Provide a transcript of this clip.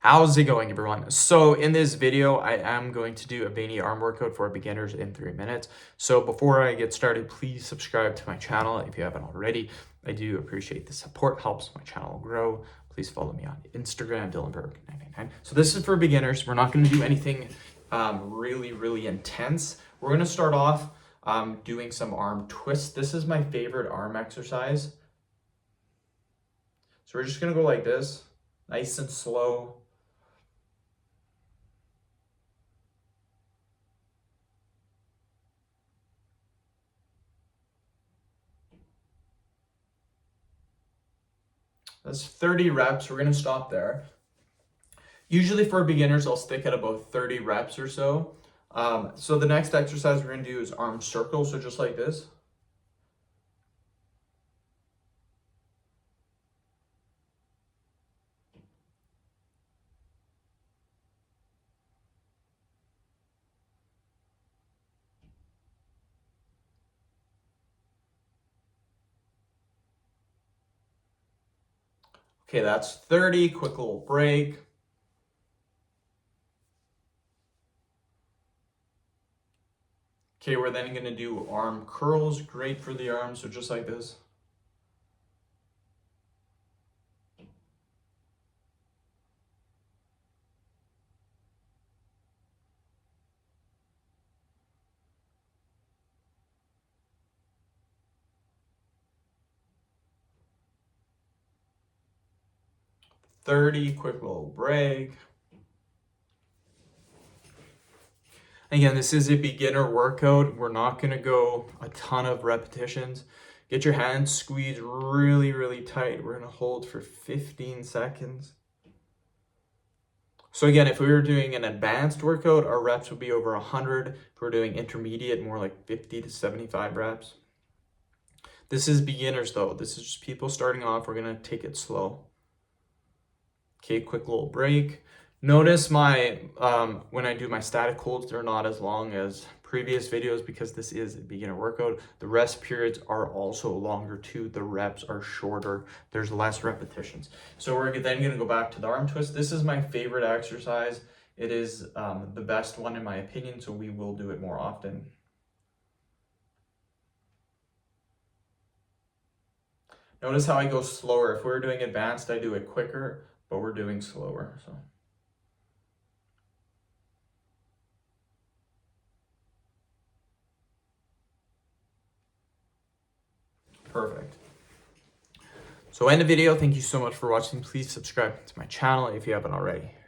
How's it going, everyone? So in this video, I am going to do a veiny arm workout for beginners in 3 minutes. So before I get started, please subscribe to my channel if you haven't already. I do appreciate the support, helps my channel grow. Please follow me on Instagram, dylanberg999. So this is for beginners. We're not going to do anything really intense. We're going to start off doing some arm twists. This is my favorite arm exercise. So we're just going to go like this, nice and slow. That's 30 reps. We're going to stop there. Usually for beginners, I'll stick at about 30 reps or so. So the next exercise we're going to do is arm circles. So just like this. Okay, that's 30. Quick little break. Okay, we're then going to do arm curls. Great for the arms. So just like this. "30, quick little break. Again, this is a beginner workout. We're not going to go a ton of repetitions. Get your hands squeezed really tight. We're going to hold for 15 seconds. So again, if we were doing an advanced workout, our reps would be over 100. If we're doing intermediate, more like 50 to 75 reps. This is beginners though. This is just people starting off. We're going to take it slow. Okay, quick little break. Notice my when I do my static holds, they're not as long as previous videos because this is a beginner workout. The rest periods are also longer too. The reps are shorter. There's less repetitions. So we're then going to go back to the arm twist. This is my favorite exercise. It is the best one in my opinion, so we will do it more often. Notice how I go slower. If we're doing advanced, I do it quicker, but we're doing slower. So. Perfect. So end the video. Thank you so much for watching. Please subscribe to my channel if you haven't already.